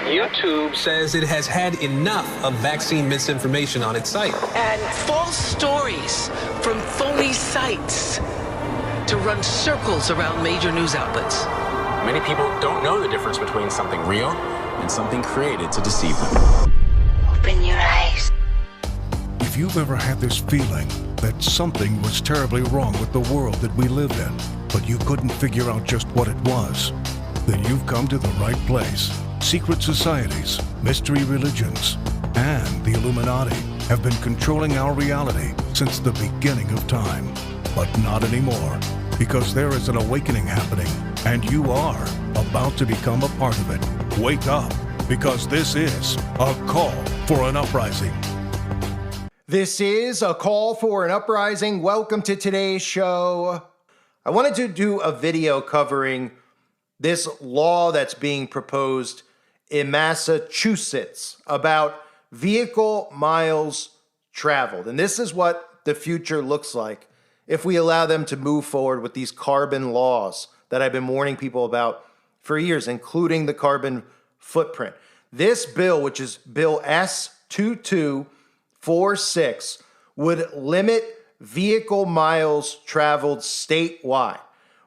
YouTube says it has had enough of vaccine misinformation on its site. And false stories from phony sites to run circles around major news outlets. Many people don't know the difference between something real and something created to deceive them. Open your eyes. If you've ever had this feeling that something was terribly wrong with the world that we live in, but you couldn't figure out just what it was, then you've come to the right place. Secret societies, mystery religions, and the Illuminati have been controlling our reality since the beginning of time. But not anymore, because there is an awakening happening, and you are about to become a part of it. Wake up, because this is a call for an uprising. This is a call for an uprising. Welcome to today's show. I wanted to do a video covering this law that's being proposed in Massachusetts about vehicle miles traveled. And this is what the future looks like if we allow them to move forward with these carbon laws that I've been warning people about for years, including the carbon footprint. This bill, which is Bill S2246, would limit vehicle miles traveled statewide,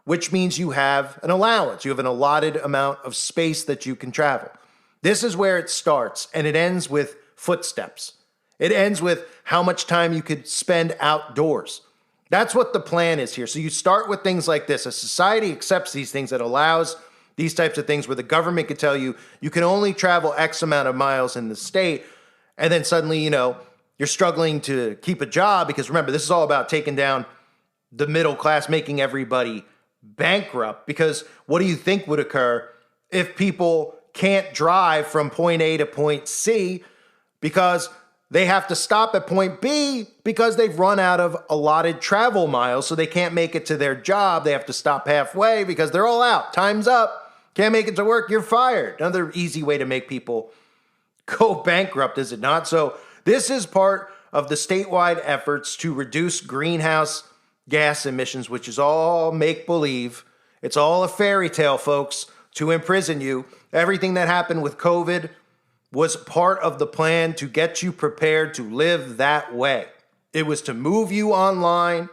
which means you have an allowance. You have an allotted amount of space that you can travel. This is where it starts, and it ends with footsteps. It ends with how much time you could spend outdoors. That's what the plan is here. So you start with things like this. A society accepts these things that allows these types of things where the government could tell you, you can only travel X amount of miles in the state. And then suddenly, you're struggling to keep a job because remember, this is all about taking down the middle class, making everybody bankrupt. Because what do you think would occur if people can't drive from point A to point C because they have to stop at point B because they've run out of allotted travel miles, so they can't make it to their job. They have to stop halfway because they're all out. Time's up. Can't make it to work, you're fired. Another easy way to make people go bankrupt, is it not? So this is part of the statewide efforts to reduce greenhouse gas emissions, which is all make-believe. It's all a fairy tale, folks, to imprison you. Everything that happened with COVID was part of the plan to get you prepared to live that way. It was to move you online,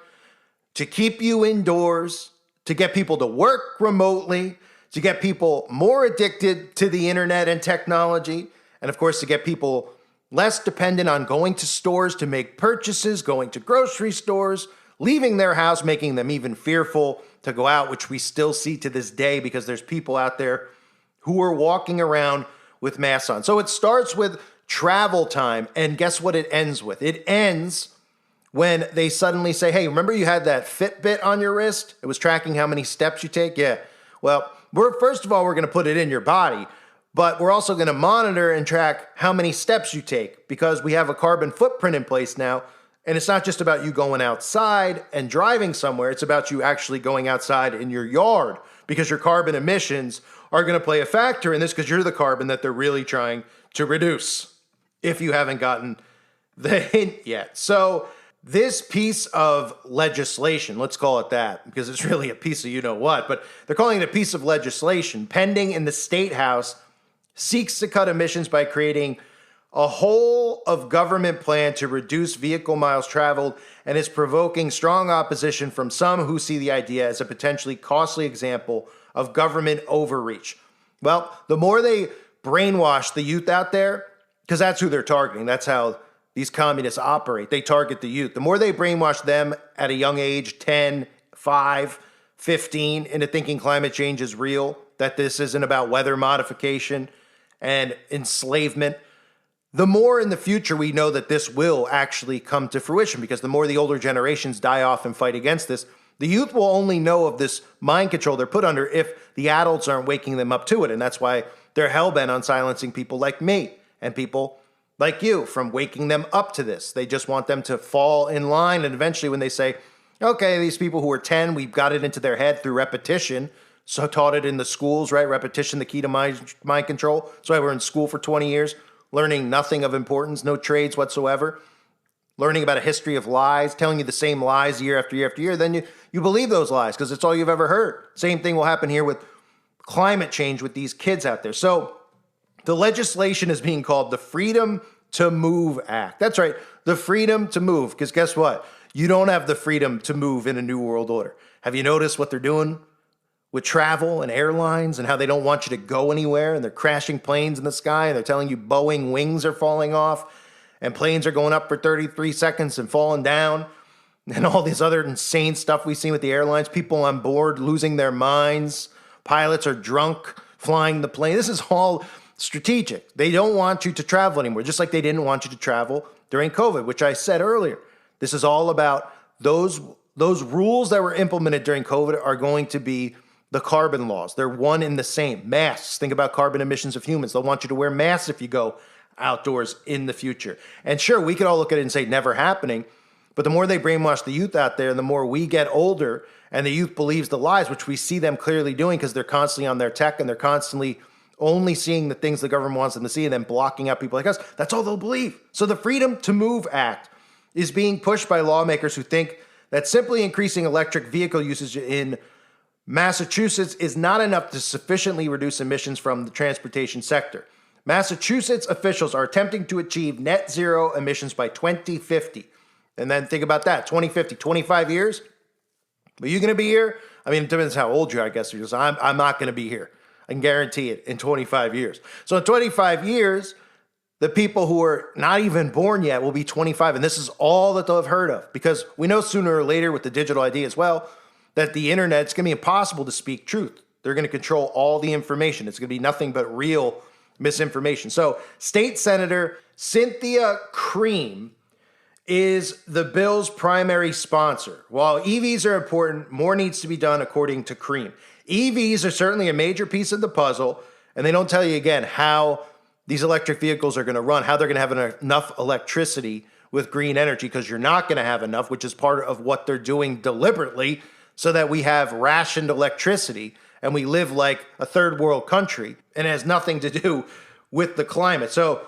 to keep you indoors, to get people to work remotely, to get people more addicted to the internet and technology, and of course to get people less dependent on going to stores to make purchases, going to grocery stores, leaving their house, making them even fearful to go out, which we still see to this day because there's people out there who are walking around with masks on. So it starts with travel time, and guess what it ends with? It ends when they suddenly say, hey, remember you had that Fitbit on your wrist? It was tracking how many steps you take? Yeah. Well, first of all, we're going to put it in your body, but we're also going to monitor and track how many steps you take because we have a carbon footprint in place now. And it's not just about you going outside and driving somewhere. It's about you actually going outside in your yard because your carbon emissions are going to play a factor in this because you're the carbon that they're really trying to reduce, if you haven't gotten the hint yet. So this piece of legislation, let's call it that, because it's really a piece of you-know-what, but they're calling it a piece of legislation pending in the State House, seeks to cut emissions by creating a whole of government plan to reduce vehicle miles traveled, and is provoking strong opposition from some who see the idea as a potentially costly example of government overreach. Well, the more they brainwash the youth out there, because that's who they're targeting, that's how these communists operate. They target the youth. The more they brainwash them at a young age, 10, 5, 15, into thinking climate change is real, that this isn't about weather modification and enslavement, the more in the future we know that this will actually come to fruition, because the more the older generations die off and fight against this, the youth will only know of this mind control they're put under if the adults aren't waking them up to it. And that's why they're hell-bent on silencing people like me and people like you from waking them up to this. They just want them to fall in line. And eventually when they say, okay, these people who are 10, we've got it into their head through repetition. So taught it in the schools, right? Repetition, the key to mind control. That's why we're in school for 20 years, learning nothing of importance, no trades whatsoever, learning about a history of lies, telling you the same lies year after year after year. Then you believe those lies because it's all you've ever heard. Same thing will happen here with climate change with these kids out there. So the legislation is being called the Freedom to Move Act. That's right, the freedom to move, because guess what? You don't have the freedom to move in a new world order. Have you noticed what they're doing with travel and airlines and how they don't want you to go anywhere, and they're crashing planes in the sky and they're telling you Boeing wings are falling off and planes are going up for 33 seconds and falling down, and all this other insane stuff we've seen with the airlines, people on board losing their minds, pilots are drunk flying the plane. This is all strategic. They don't want you to travel anymore, just like they didn't want you to travel during COVID, which I said earlier. This is all about those rules that were implemented during COVID are going to be the carbon laws. They're one and the same. Masks. Think about carbon emissions of humans. They'll want you to wear masks if you go outdoors in the future. And sure, we could all look at it and say never happening, but the more they brainwash the youth out there, the more we get older and the youth believes the lies, which we see them clearly doing because they're constantly on their tech and they're constantly only seeing the things the government wants them to see and then blocking out people like us. That's all they'll believe. So the Freedom to Move Act is being pushed by lawmakers who think that simply increasing electric vehicle usage in Massachusetts is not enough to sufficiently reduce emissions from the transportation sector. Massachusetts officials are attempting to achieve net zero emissions by 2050. And then think about that, 2050, 25 years? Are you going to be here? I mean, it depends how old you are, I guess, because I'm not going to be here. I can guarantee it in 25 years. So in 25 years, the people who are not even born yet will be 25. And this is all that they'll have heard of, because we know sooner or later with the digital ID as well, that the internet, it's going to be impossible to speak truth. They're going to control all the information. It's going to be nothing but real misinformation. So State Senator Cynthia Cream is the bill's primary sponsor. While EVs are important, more needs to be done according to Cream. EVs are certainly a major piece of the puzzle, and they don't tell you again how these electric vehicles are going to run, how they're going to have enough electricity with green energy, because you're not going to have enough, which is part of what they're doing deliberately so that we have rationed electricity and we live like a third world country, and it has nothing to do with the climate. So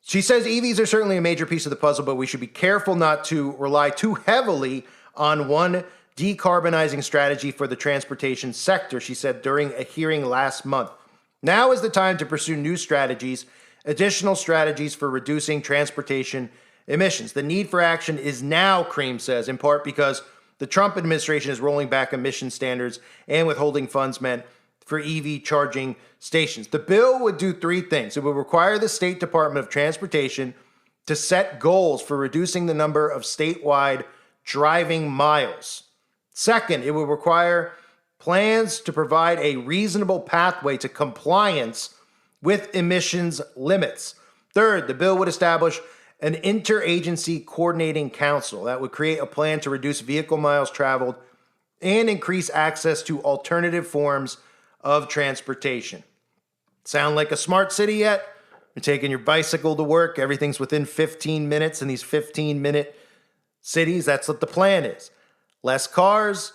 she says EVs are certainly a major piece of the puzzle, but we should be careful not to rely too heavily on one decarbonizing strategy for the transportation sector, she said during a hearing last month. Now is the time to pursue new strategies, additional strategies for reducing transportation emissions. The need for action is now, Cream says, in part because the Trump administration is rolling back emission standards and withholding funds meant for EV charging stations. The bill would do three things. It would require the State Department of Transportation to set goals for reducing the number of statewide driving miles. Second, it would require plans to provide a reasonable pathway to compliance with emissions limits. Third, the bill would establish an interagency coordinating council that would create a plan to reduce vehicle miles traveled and increase access to alternative forms of transportation. Sound like a smart city yet? You're taking your bicycle to work, everything's within 15 minutes in these 15-minute cities. That's what the plan is. Less cars,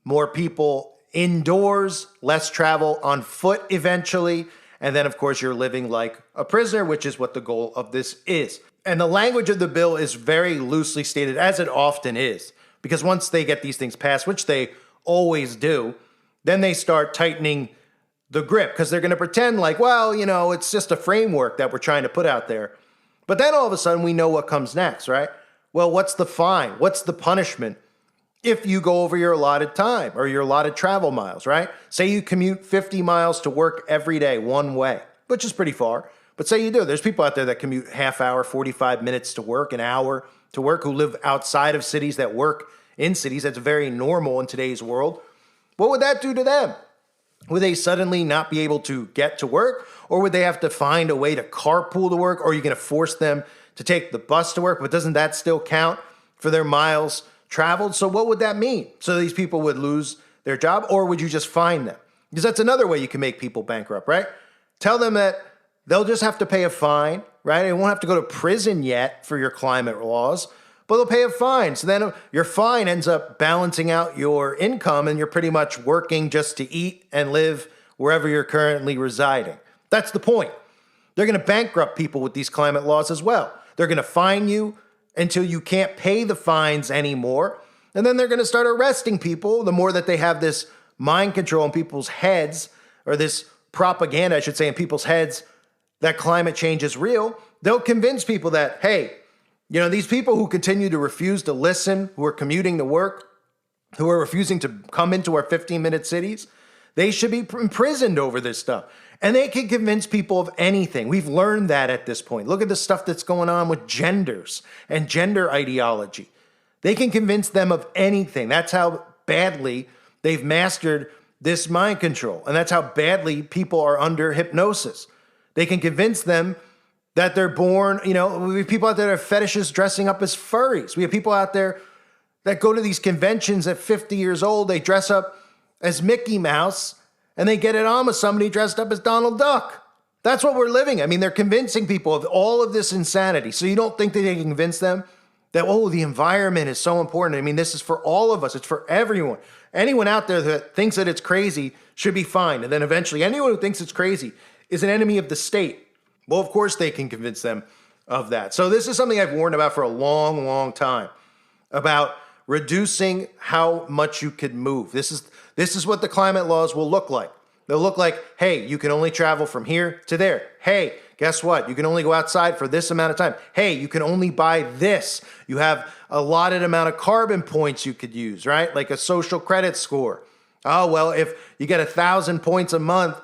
more people indoors, less travel on foot eventually, and then, of course, you're living like a prisoner, which is what the goal of this is. And the language of the bill is very loosely stated, as it often is, because once they get these things passed, which they always do, then they start tightening the grip, because they're going to pretend like, well, you know, it's just a framework that we're trying to put out there. But then all of a sudden we know what comes next, right? Well, what's the fine? What's the punishment if you go over your allotted time or your allotted travel miles, right? Say you commute 50 miles to work every day one way, which is pretty far. But say you do. There's people out there that commute half hour, 45 minutes to work, an hour to work, who live outside of cities, that work in cities. That's very normal in today's world. What would that do to them? Would they suddenly not be able to get to work? Or would they have to find a way to carpool to work? Or are you going to force them to take the bus to work? But doesn't that still count for their miles traveled? So what would that mean? So these people would lose their job, or would you just fine them? Because that's another way you can make people bankrupt, right? Tell them that they'll just have to pay a fine, right? They won't have to go to prison yet for your climate laws, but they'll pay a fine. So then your fine ends up balancing out your income, and you're pretty much working just to eat and live wherever you're currently residing. That's the point. They're going to bankrupt people with these climate laws as well. They're going to fine you until you can't pay the fines anymore. And then they're going to start arresting people the more that they have this mind control in people's heads or this propaganda, I should say, in people's heads that climate change is real, they'll convince people that, hey, these people who continue to refuse to listen, who are commuting to work, who are refusing to come into our 15-minute cities, they should be imprisoned over this stuff. And they can convince people of anything. We've learned that at this point. Look at the stuff that's going on with genders and gender ideology. They can convince them of anything. That's how badly they've mastered this mind control. And that's how badly people are under hypnosis. They can convince them that they're born, we have people out there that have fetishes dressing up as furries. We have people out there that go to these conventions at 50 years old. They dress up as Mickey Mouse and they get it on with somebody dressed up as Donald Duck. That's what we're living. I mean, they're convincing people of all of this insanity. So you don't think that they can convince them that, the environment is so important. I mean, this is for all of us. It's for everyone. Anyone out there that thinks that it's crazy should be fined. And then eventually anyone who thinks it's crazy is an enemy of the state. Well, of course they can convince them of that. So this is something I've warned about for a long, long time, about reducing how much you could move. This is what the climate laws will look like. They'll look like, hey, you can only travel from here to there. Hey, guess what? You can only go outside for this amount of time. Hey, you can only buy this. You have a allotted amount of carbon points you could use, right? Like a social credit score. Oh, well, if you get 1,000 points a month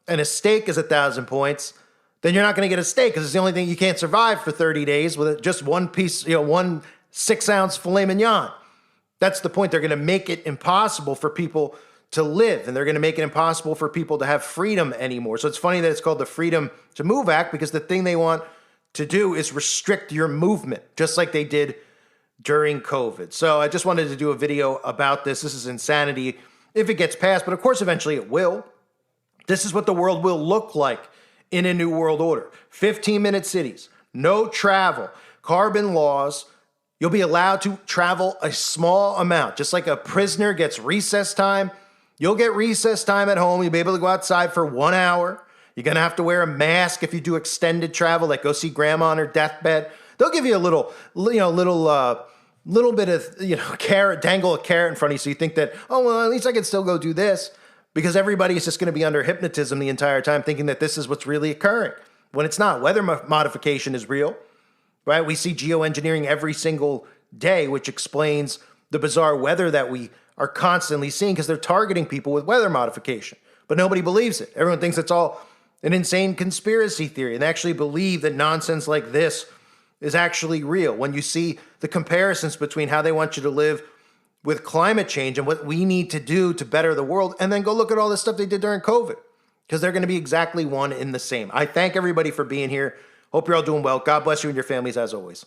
and a steak is 1,000 points, then you're not going to get a steak because it's the only thing you can't survive for 30 days with just one piece, 1 6-ounce filet mignon. That's the point. They're going to make it impossible for people to live, and they're going to make it impossible for people to have freedom anymore. So it's funny that it's called the Freedom to Move Act, because the thing they want to do is restrict your movement, just like they did during COVID. So I just wanted to do a video about this. This is insanity if it gets passed, but of course, eventually it will. This is what the world will look like in a new world order. 15-minute cities, no travel, carbon laws. You'll be allowed to travel a small amount, just like a prisoner gets recess time. You'll get recess time at home. You'll be able to go outside for 1 hour. You're going to have to wear a mask if you do extended travel, like go see grandma on her deathbed. They'll give you a little bit of, carrot, dangle a carrot in front of you so you think that, at least I can still go do this, because everybody is just going to be under hypnotism the entire time thinking that this is what's really occurring, when it's not. Weather modification is real, right? We see geoengineering every single day, which explains the bizarre weather that we are constantly seeing, because they're targeting people with weather modification. But nobody believes it. Everyone thinks it's all an insane conspiracy theory, and they actually believe that nonsense like this is actually real. When you see the comparisons between how they want you to live with climate change and what we need to do to better the world, and then go look at all this stuff they did during COVID, because they're going to be exactly one in the same. I thank everybody for being here. Hope you're all doing well. God bless you and your families as always.